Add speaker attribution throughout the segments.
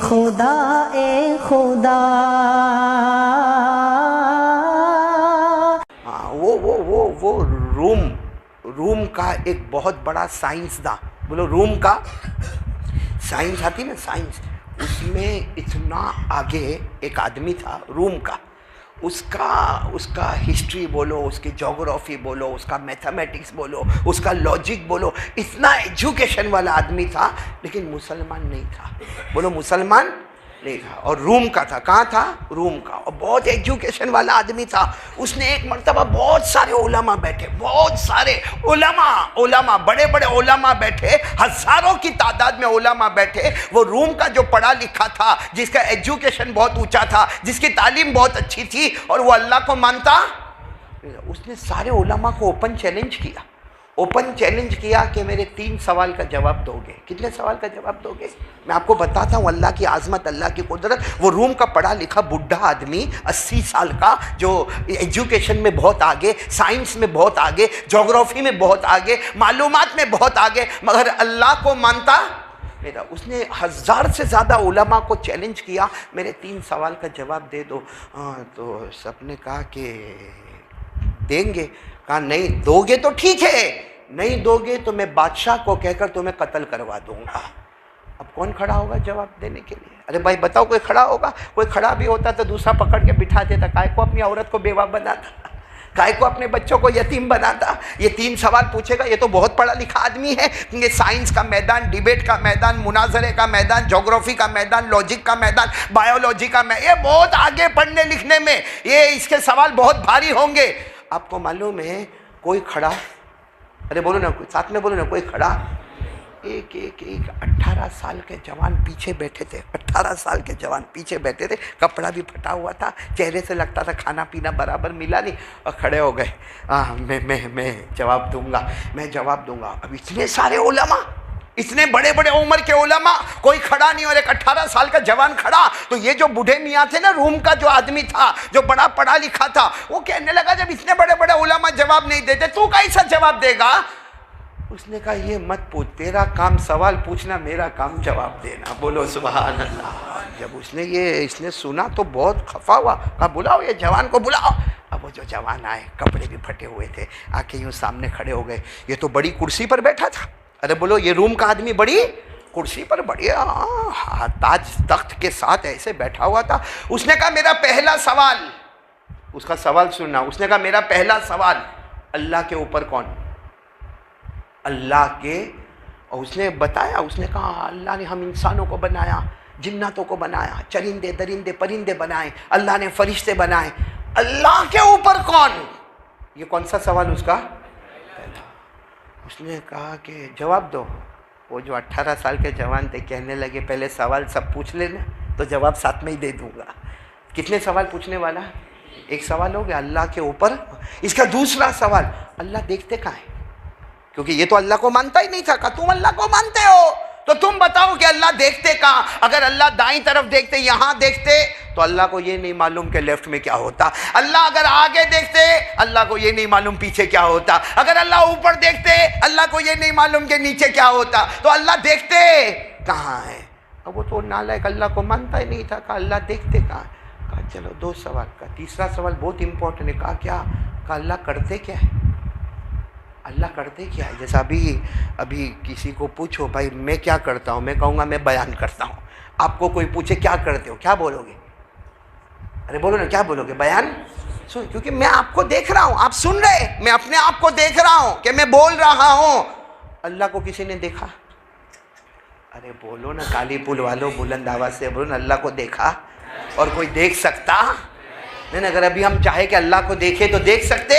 Speaker 1: خدا اے خدا.
Speaker 2: وہ روم کا ایک بہت بڑا سائنسداں، بولو روم کا سائنس آتی نا سائنس، اس میں اتنا آگے ایک آدمی تھا روم کا، اس کا ہسٹری بولو، اس کی جغرافی بولو، اس کا میتھمیٹکس بولو، اس کا لاجک بولو، اتنا ایجوکیشن والا آدمی تھا، لیکن مسلمان نہیں تھا. بولو مسلمان نہیں تھا، اور روم کا تھا. کہاں تھا؟ روم کا. اور بہت ایجوکیشن والا آدمی تھا. اس نے ایک مرتبہ بہت سارے علماء بیٹھے، بہت سارے علماء بڑے بڑے علماء بیٹھے، ہزاروں کی تعداد میں علماء بیٹھے. وہ روم کا جو پڑھا لکھا تھا، جس کا ایجوکیشن بہت اونچا تھا، جس کی تعلیم بہت اچھی تھی، اور وہ اللہ کو مانتا، اس نے سارے علماء کو اوپن چیلنج کیا کہ میرے 3 سوال کا جواب دو گے. کتنے سوال کا جواب دو گے؟ میں آپ کو بتاتا ہوں اللہ کی عظمت، اللہ کی قدرت. وہ روم کا پڑھا لکھا بڈھا آدمی 80 سال کا، جو ایجوکیشن میں بہت آگے، سائنس میں بہت آگے، جغرافی میں بہت آگے، معلومات میں بہت آگے، مگر اللہ کو مانتا. اس نے 1000 سے زیادہ علماء کو چیلنج کیا، میرے 3 سوال کا جواب دے دو. تو سب نے کہا کہ دیں گے. کہا نہیں دو گے تو ٹھیک ہے، نہیں دو گے تو میں بادشاہ کو کہہ کر تمہیں قتل کروا دوں گا. اب کون کھڑا ہوگا جواب دینے کے لیے؟ ارے بھائی بتاؤ، کوئی کھڑا ہوگا؟ کوئی کھڑا بھی ہوتا تو دوسرا پکڑ کے بٹھا دیتا. کائے کو اپنی عورت کو بیوہ بناتا، کائے کو اپنے بچوں کو یتیم بناتا. یہ 3 سوال پوچھے گا، یہ تو بہت پڑھا لکھا آدمی ہے. یہ سائنس کا میدان، ڈیبیٹ کا میدان، مناظرے کا میدان، جغرافی کا میدان، لاجک کا میدان، بایولوجی کا میدان، یہ بہت آگے پڑھنے لکھنے میں، یہ اس کے سوال بہت بھاری ہوں گے. آپ کو معلوم ہے کوئی کھڑا، ارے بولو نا، ساتھ میں بولو نا، کوئی کھڑا. ایک 18 سال کے جوان پیچھے بیٹھے تھے، 18 سال کے جوان پیچھے بیٹھے تھے. کپڑا بھی پھٹا ہوا تھا، چہرے سے لگتا تھا کھانا پینا برابر ملا نہیں، اور کھڑے ہو گئے. میں جواب دوں گا. اب اتنے سارے علماء، اتنے بڑے بڑے عمر کے علماء، کوئی کھڑا نہیں، اور ایک 18 سال کا جوان کھڑا. تو یہ جو بوڑھے میاں تھے نا، روم کا جو آدمی تھا، جو بڑا پڑھا لکھا تھا، وہ کہنے لگا جب اتنے بڑے بڑے علماء جواب نہیں دیتے تو کیسا جواب دے گا؟ اس نے کہا یہ مت پوچھ، تیرا کام سوال پوچھنا، میرا کام جواب دینا. بولو سبحان اللہ. جب اس نے سنا تو بہت خفا ہوا. کہا بلاؤ یہ جوان کو بلاؤ. اب وہ جو جوان آئے، کپڑے بھی پھٹے ہوئے تھے، آ کے یوں سامنے کھڑے ہو گئے. یہ تو بڑی کرسی پر بیٹھا تھا. ارے بولو یہ روم کا آدمی بڑی کرسی پر، بڑھیا تاج تخت کے ساتھ ایسے بیٹھا ہوا تھا. اس نے کہا میرا پہلا سوال، اس کا سوال سننا. اس نے کہا میرا پہلا سوال، اللہ کے اوپر کون؟ اللہ کے. اور اس نے بتایا، اس نے کہا اللہ نے ہم انسانوں کو بنایا، جناتوں کو بنایا، چرندے درندے پرندے بنائے، اللہ نے فرشتے بنائے، اللہ کے اوپر کون؟ یہ کون سا سوال اس کا؟ اس نے کہا کہ جواب دو. وہ جو 18 سال کے جوان تھے کہنے لگے پہلے سوال سب پوچھ لینا تو جواب ساتھ میں ہی دے دوں گا. کتنے سوال پوچھنے والا؟ ایک سوال ہو گیا اللہ کے اوپر. اس کا دوسرا سوال، اللہ دیکھتے کہاں ہے؟ کیونکہ یہ تو اللہ کو مانتا ہی نہیں تھا. کہ تم اللہ کو مانتے ہو تو تم بتاؤ کہ اللہ دیکھتے کہاں؟ اگر اللہ دائیں طرف دیکھتے، یہاں دیکھتے، تو اللہ کو یہ نہیں معلوم کہ لیفٹ میں کیا ہوتا. اللہ اگر آگے دیکھتے، اللہ کو یہ نہیں معلوم پیچھے کیا ہوتا. اگر اللہ اوپر دیکھتے، اللہ کو یہ نہیں معلوم کہ نیچے کیا ہوتا. تو اللہ دیکھتے کہاں ہے؟ اب وہ تو نالائق اللہ کو مانتا ہی نہیں تھا. کہا اللہ دیکھتے کہاں؟ کہا چلو 2 سوال کا. تیسرا سوال بہت امپورٹنٹ ہے. کہا کیا؟ کہا اللہ کرتے کیا ہے؟ اللہ کرتے کیا ہے؟ جیسا ابھی کسی کو پوچھو بھائی میں کیا کرتا ہوں، میں کہوں گا میں بیان کرتا ہوں. آپ کو کوئی پوچھے کیا کرتے ہو، کیا بولو گے؟ ارے بولو نا، کیا بولو گے؟ بیان. کیونکہ میں آپ کو دیکھ رہا ہوں، آپ سن رہے، میں اپنے آپ کو دیکھ رہا ہوں کہ میں بول رہا ہوں. اللہ کو کسی نے دیکھا؟ ارے بولو نا کالی پل والوں، بلند آواز سے بولو نا، اللہ کو دیکھا؟ اور کوئی دیکھ سکتا نہیں. اگر ابھی ہم چاہے کہ اللہ کو دیکھے تو دیکھ سکتے؟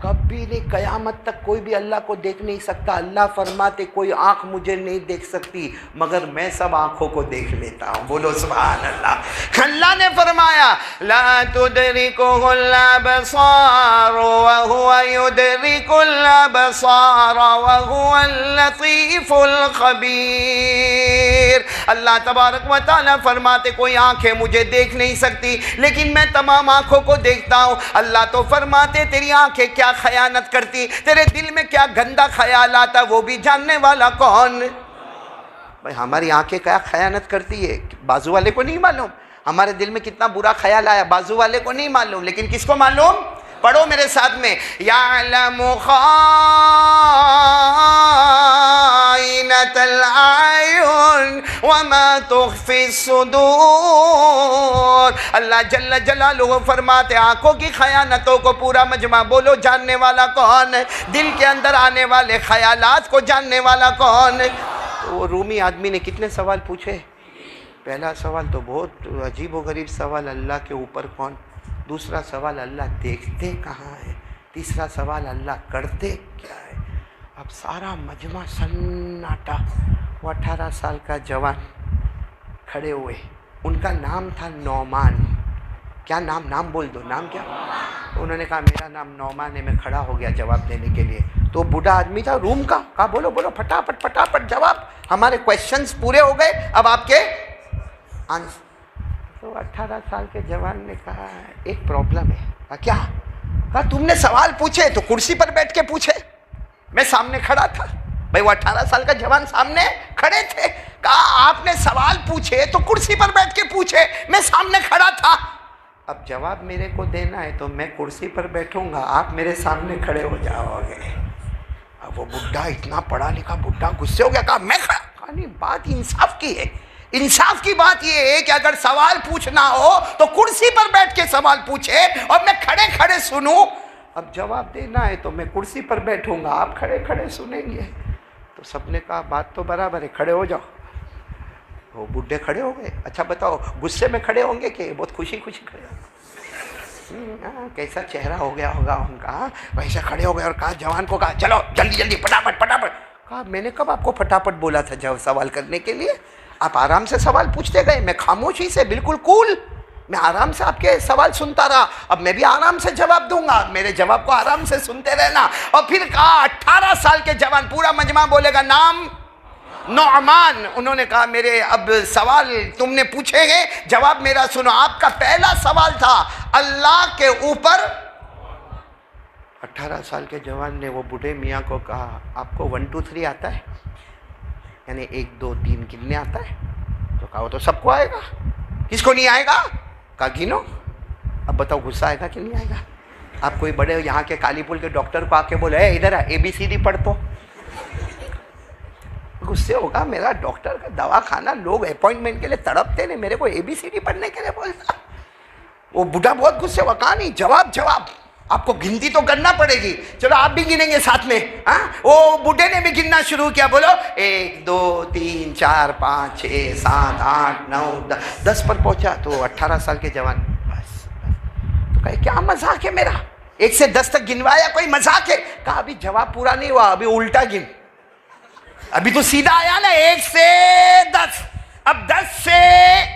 Speaker 2: کبھی نہیں. قیامت تک کوئی بھی اللہ کو دیکھ نہیں سکتا. اللہ فرماتے کوئی آنکھ مجھے نہیں دیکھ سکتی مگر میں سب آنکھوں کو دیکھ لیتا ہوں. بولو سبحان اللہ. اللہ نے فرمایا لا تدرکہ الابصار وہو یدرک الابصار وہو اللطیف الخبیر. اللہ تبارک و تعالیٰ فرماتے کوئی آنکھیں مجھے دیکھ نہیں سکتی لیکن میں تمام آنکھوں کو دیکھتا ہوں. اللہ تو فرماتے تیری آنکھیں کیا خیانت کرتی، تیرے دل میں کیا گندا خیال آتا، وہ بھی جاننے والا کون؟ بھائی ہماری آنکھیں کیا خیانت کرتی ہے بازو والے کو نہیں معلوم. ہمارے دل میں کتنا برا خیال آیا بازو والے کو نہیں معلوم, لیکن کس کو معلوم؟ پڑھو میرے ساتھ میں, یعلم خائنۃ الاعین وما تخفی الصدور. اللہ جل جلالہ فرماتے آنکھوں کی خیانتوں کو پورا مجمع بولو جاننے والا کون ہے؟ دل کے اندر آنے والے خیالات کو جاننے والا کون ہے؟ تو وہ رومی آدمی نے کتنے سوال پوچھے؟ پہلا سوال تو بہت عجیب و غریب سوال, اللہ کے اوپر کون؟ دوسرا سوال اللہ دیکھتے کہاں ہے؟ تیسرا سوال اللہ کرتے کیا ہے؟ اب سارا مجمع سناٹا. وہ 18 سال کا جوان کھڑے ہوئے, ان کا نام تھا نعمان. کیا نام بول دو, نام کیا؟ انہوں نے کہا میرا نام نعمان ہے. میں کھڑا ہو گیا جواب دینے کے لیے. تو بوڑھا آدمی تھا روم کا, کہا بولو پھٹافٹ جواب, ہمارے کویشچنز پورے ہو گئے, اب آپ کے آنسر. تو 18 سال کے جوان نے کہا ایک پرابلم ہے. کہا کیا؟ کہا تم نے سوال پوچھے تو کرسی پر بیٹھ کے پوچھے, میں سامنے کھڑا تھا. بھائی وہ 18 سال کا جوان سامنے کھڑے تھے. کہا آپ نے سوال پوچھے تو کرسی پر بیٹھ کے پوچھے, میں سامنے کھڑا تھا. اب جواب میرے کو دینا ہے تو میں کرسی پر بیٹھوں گا, آپ میرے سامنے کھڑے ہو جاؤ گے. اب وہ بڈھا اتنا پڑھا لکھا بڈھا غصے ہو گیا, کہا میں کھڑا. کہا نہیں, بات انصاف کی ہے. انصاف کی بات یہ ہے کہ اگر سوال پوچھنا ہو تو کرسی پر بیٹھ کے سوال پوچھے اور میں کھڑے کھڑے سنوں. اب جواب دینا ہے تو میں کرسی پر بیٹھوں گا, آپ کھڑے کھڑے سنیں گے. تو سب نے کہا بات تو برابر ہے, کھڑے ہو جاؤ. وہ بڈھے کھڑے ہو گئے. اچھا بتاؤ غصے میں کھڑے ہوں گے کہ بہت خوشی کھڑے ہوں گے؟ کیسا چہرہ ہو گیا ہوگا ان کا. ویسے کھڑے ہو گئے اور کہا جوان کو, کہا چلو جلدی پٹافٹ. کہا میں نے کب آپ کو پٹافٹ بولا تھا جب سوال کرنے کے لیے؟ آپ آرام سے سوال پوچھتے گئے, میں خاموشی سے بالکل کول, میں آرام سے آپ کے سوال سنتا رہا. اب میں بھی آرام سے جواب دوں گا, میرے جواب کو آرام سے سنتے رہنا. اور پھر کہا 18 سال کے جوان, پورا مجمع بولے گا نام نعمان. انہوں نے کہا میرے اب سوال تم نے پوچھے ہیں, جواب میرا سنو. آپ کا پہلا سوال تھا اللہ کے اوپر. 18 سال کے جوان نے وہ بوڑھے میاں کو کہا آپ کو 1 2 3 آتا ہے, یعنی 1 2 3 گننے آتا ہے؟ تو کہا وہ تو سب کو آئے گا, کس کو نہیں آئے گا؟ کہا گنو. اب بتاؤ غصہ آئے گا کہ نہیں آئے گا؟ آپ کوئی بڑے یہاں کے کالی پل کے ڈاکٹر کو آ کے بولے اے ادھر ABCD پڑھ, تو غصے ہوگا. میرا ڈاکٹر کا دوا خانہ لوگ اپوائنٹمنٹ کے لیے تڑپتے نے, میرے کو ABCD پڑھنے کے لیے بولتا. وہ بوڑھا بہت غصے ہوا, کہا نہیں جواب آپ کو گنتی تو کرنا پڑے گی. چلو آپ بھی گنیں گے ساتھ میں. وہ بوڑھے نے بھی گننا شروع کیا, بولو 1 2 3 4 5 6 7 8 9 10 پر پہنچا. تو 18 سال کے جوان بس. تو کہے کیا مذاق ہے میرا, 1 سے 10 تک گنوایا, کوئی مذاق ہے؟ کہا ابھی جواب پورا نہیں ہوا, ابھی الٹا گن. ابھی تو سیدھا آیا نا 1 سے 10, اب 10 سے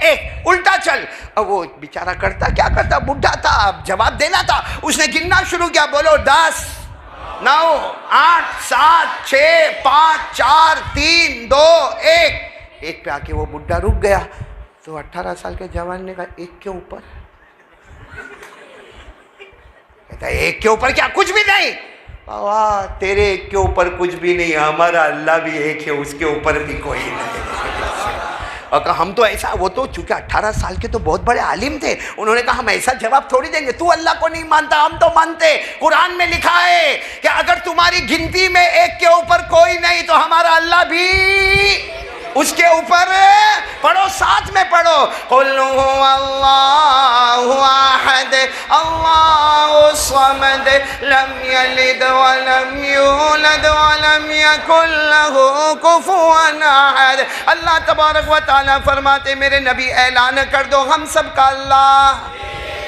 Speaker 2: 1 الٹا چل. اب وہ بیچارہ کیا کرتا, بڈھا تھا, اب جواب دینا تھا. اس نے گننا شروع کیا, بولو 10 9 8 7 6 5 4 3 2 1. 1 پہ آ کے وہ بڈھا رک گیا. تو 18 سال کے جوان نے کہا 1 کے اوپر. کہتا ہے 1 کے اوپر کیا, کچھ بھی نہیں. واہ, تیرے 1 کے اوپر کچھ بھی نہیں, ہمارا اللہ بھی 1 ہے, اس کے اوپر بھی کوئی نہیں. اور کہا ہم تو ایسا, وہ تو چونکہ 18 سال کے تو بہت بڑے عالم تھے, انہوں نے کہا ہم ایسا جواب تھوڑی دیں گے, تو اللہ کو نہیں مانتا, ہم تو مانتے. قرآن میں لکھا ہے کہ اگر تمہاری گنتی میں 1 کے اوپر کوئی نہیں تو ہمارا اللہ بھی اس کے اوپر. پڑھو ساتھ میں پڑھو, قل هو اللہ احد اللہ الصمد لم یلد ولم یولد ولم یکن له کفوا احد. اللہ تبارک و تعالیٰ فرماتے میرے نبی اعلان کر دو ہم سب کا اللہ.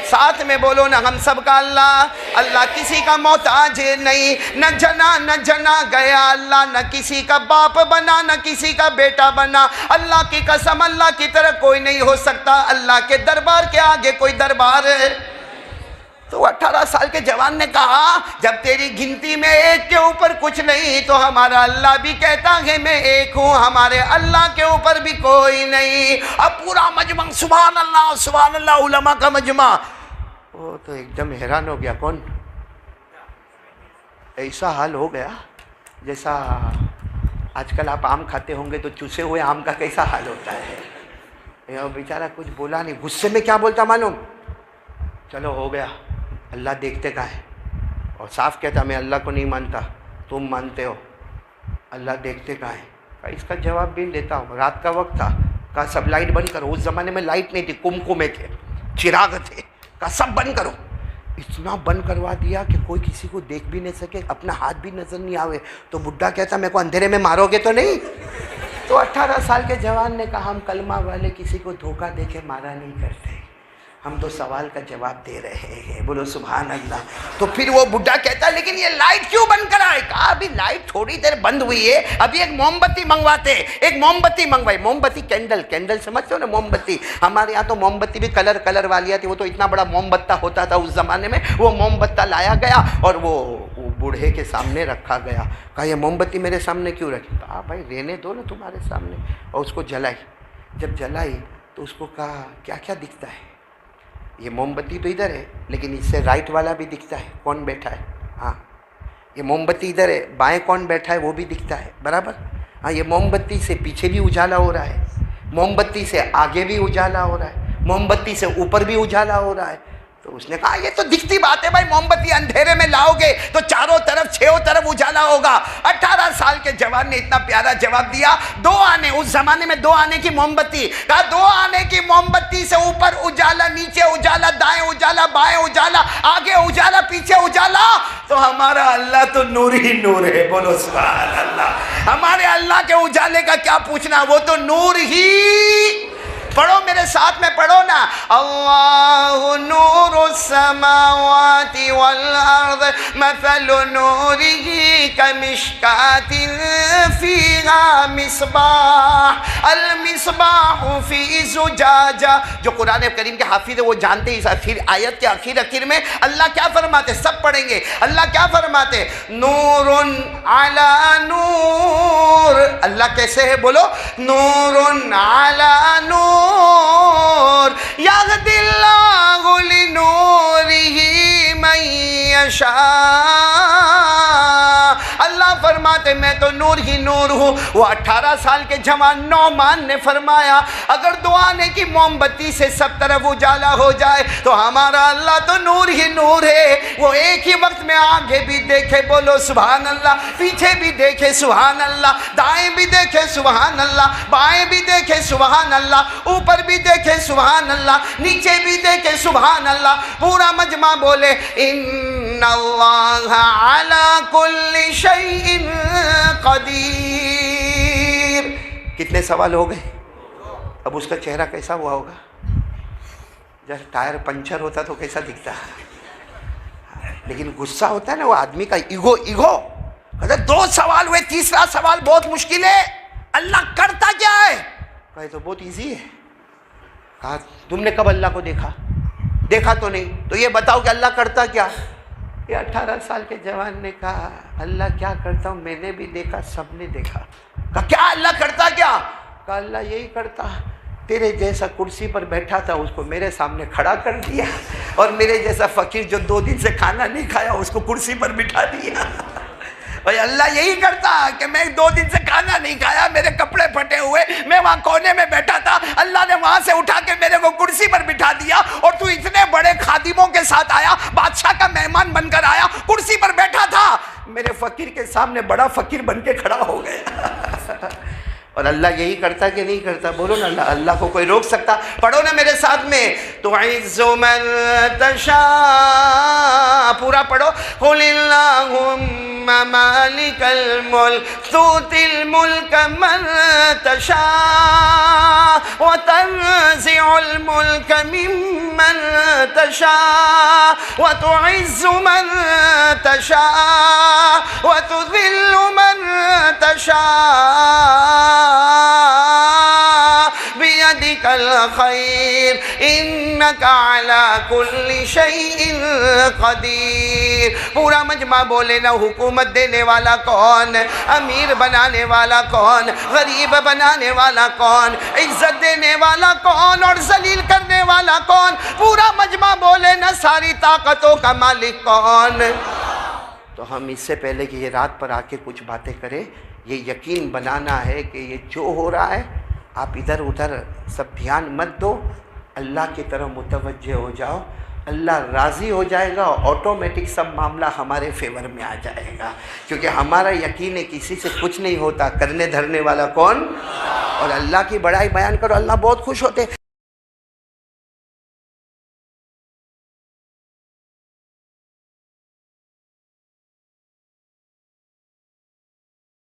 Speaker 2: ساتھ میں بولو نا, ہم سب کا اللہ. اللہ کسی کا محتاج نہیں, نہ جنا گیا اللہ, نہ کسی کا باپ بنا, نہ کسی کا بیٹا بنا. اللہ کی قسم, اللہ کی طرح کوئی نہیں ہو سکتا. اللہ کے دربار کے آگے کوئی دربار ہے. تو 18 سال کے جوان نے کہا جب تیری گنتی میں 1 کے اوپر کچھ نہیں تو ہمارا اللہ بھی کہتا ہے میں 1 ہوں, ہمارے اللہ کے اوپر بھی کوئی نہیں. اب پورا مجمع سبحان اللہ, علماء کا مجمع. وہ تو ایک دم حیران ہو گیا. کون؟ ایسا حال ہو گیا جیسا آج کل آپ آم کھاتے ہوں گے تو چوسے ہوئے آم کا کیسا حال ہوتا ہے. بیچارہ کچھ بولا نہیں, غصے میں کیا بولتا معلوم, چلو ہو گیا, اللہ دیکھتے کا ہے. اور صاف کہتا میں اللہ کو نہیں مانتا, تم مانتے ہو, اللہ دیکھتے کا ہے. اس کا جواب بھی دیتا ہوں. رات کا وقت تھا, کہا سب لائٹ بند کرو. اس زمانے میں لائٹ نہیں تھی, کمکمے تھے, چراغ تھے. کہا سب بند کرو. اتنا بند کروا دیا کہ کوئی کسی کو دیکھ بھی نہیں سکے, اپنا ہاتھ بھی نظر نہیں آوے. تو بڈھا کہتا میرے کو اندھیرے میں مارو گے تو نہیں. تو 18 سال کے جوان نے کہا ہم کلمہ والے کسی کو دھوکہ دے کے مارا نہیں کرتے, ہم تو سوال کا جواب دے رہے ہیں. بولو سبحان اللہ. تو پھر وہ بڈھا کہتا ہے لیکن یہ لائٹ کیوں بند کرائے؟ کہا ابھی لائٹ تھوڑی دیر بند ہوئی ہے, ابھی ایک موم بتی منگواتے. ایک موم بتی منگوائی, موم بتی کینڈل سمجھتے ہو نا, موم بتی. ہمارے یہاں تو موم بتی بھی کلر والی آتی, وہ تو اتنا بڑا موم بتہ ہوتا تھا اس زمانے میں. وہ موم بتہ لایا گیا اور وہ بوڑھے کے سامنے رکھا گیا. کہا یہ موم بتی میرے سامنے کیوں رکھی؟ کہا بھائی رہنے دو نا تمہارے سامنے. اور اس کو جلائی. جب جلائی تو اس کو کہا کیا کیا دکھتا ہے؟ یہ موم بتی تو ادھر ہے لیکن اس سے رائٹ والا بھی دکھتا ہے, کون بیٹھا ہے. ہاں یہ موم بتی ادھر ہے, بائیں کون بیٹھا ہے وہ بھی دکھتا ہے, برابر. ہاں یہ موم بتی سے پیچھے بھی اجالا ہو رہا ہے, موم بتی سے آگے بھی اجالا ہو رہا ہے, موم بتی سے اوپر بھی اجالا ہو رہا ہے. تو اس نے کہا یہ تو دکھتی بات ہے بھائی, موم بتی اندھیرے میں لاؤ گے تو چاروں طرف چھوں طرف اجالا ہوگا. 18 سال کے جوان نے اتنا پیارا جواب دیا, 2 آنے, اس زمانے میں 2 آنے کی موم بتی. کہا 2 آنے کی موم بتی سے اوپر اجالا, نیچے اجالا, دائیں اجالا, بائیں اجالا, آگے اجالا, پیچھے اجالا. تو ہمارا اللہ تو نور ہی نور ہے. بولو سبحان اللہ. ہمارے اللہ کے اجالے کا کیا پوچھنا, وہ تو نور ہی. پڑھو میرے ساتھ میں, پڑھو نا, اللہ نور السماوات والارض مثل نورہ کمشکاۃ فیہا مصباح المصباح فی زجاجہ. جو قرآن کریم کے حافظ ہے وہ جانتے ہیں. اس آیت کے اخیر میں اللہ کیا فرماتے, سب پڑھیں گے. اللہ کیا فرماتے, نور علی نور. اللہ کیسے ہے بولو, نور علی نور یہدی اللہ لنورہ من یشاء. اللہ فرماتے میں تو نور ہی نور ہوں. وہ 18 سال کے جوان نعمان نے فرمایا اگر 2 آنے کی موم بتی سے سب طرف اجالا ہو جائے تو ہمارا اللہ تو نور ہی نور ہے. وہ ایک ہی وقت میں آگے بھی دیکھے, بولو سبحان اللہ, پیچھے بھی دیکھے سبحان اللہ, دائیں بھی دیکھے سبحان اللہ, بائیں بھی دیکھے سبحان اللہ, اوپر بھی دیکھے سبحان اللہ, نیچے بھی دیکھے سبحان اللہ. پورا مجمع بولے ان اللہ علی کل شیء قدیر. کتنے سوال ہو گئے؟ اب اس کا چہرہ کیسا ہوا ہوگا؟ جب ٹائر پنچر ہوتا تو کیسا دکھتا, لیکن غصہ ہوتا ہے نا وہ آدمی کا, ایگو. کہتے 2 سوال ہوئے, تیسرا سوال بہت مشکل ہے, اللہ کرتا کیا ہے؟ کہے تو بہت ایزی ہے. کہا تم نے کب اللہ کو دیکھا تو نہیں, تو یہ بتاؤ کہ اللہ کرتا کیا؟ یہ 18 سال کے جوان نے کہا اللہ کیا کرتا ہوں میں نے بھی دیکھا, سب نے دیکھا. کہا کیا اللہ کرتا کیا؟ کہا اللہ یہی کرتا, تیرے جیسا کرسی پر بیٹھا تھا اس کو میرے سامنے کھڑا کر دیا, اور میرے جیسا فقیر جو 2 دن سے کھانا نہیں کھایا اس کو کرسی پر بٹھا دیا. بھائی اللہ یہی کرتا کہ میں 2 دن سے کھانا نہیں کھایا, میرے کپڑے پھٹے ہوئے, میں وہاں کونے میں بیٹھا تھا, اللہ نے وہاں سے اٹھا کے میرے کو کرسی پر بٹھا دیا, اور تو اتنے بڑے خادموں کے ساتھ آیا, بادشاہ کا مہمان بن کر آیا, کرسی پر بیٹھا تھا, میرے فقیر کے سامنے بڑا فقیر بن کے کھڑا ہو گیا. اور اللہ یہی کرتا کہ نہیں کرتا؟ بولو نا, اللہ کو کوئی روک سکتا؟ پڑھو نا میرے ساتھ میں, تعز من تشاء, پورا پڑھو, قل اللہم مالک الملک تؤتی الملک من تشاء وتنزع الملک ممن تشاء وتعز من تشاء وتذل من تشاء بیدک الخیر انک علی کل شیء قدیر. پورا مجمع بولے نا, حکومت دینے والا کون, امیر بنانے والا کون, غریب بنانے والا کون, عزت دینے والا کون اور ذلیل کرنے والا کون؟ پورا مجمع بولے نا, ساری طاقتوں کا مالک کون؟ تو ہم اس سے پہلے کہ یہ رات پر آ کے کچھ باتیں کریں، یہ یقین بنانا ہے کہ یہ جو ہو رہا ہے آپ ادھر ادھر سب دھیان مت دو، اللہ کی طرف متوجہ ہو جاؤ، اللہ راضی ہو جائے گا، آٹومیٹک سب معاملہ ہمارے فیور میں آ جائے گا، کیونکہ ہمارا یقین ہے کسی سے کچھ نہیں ہوتا، کرنے دھرنے والا کون؟ اور اللہ کی بڑائی بیان کرو، اللہ بہت خوش ہوتے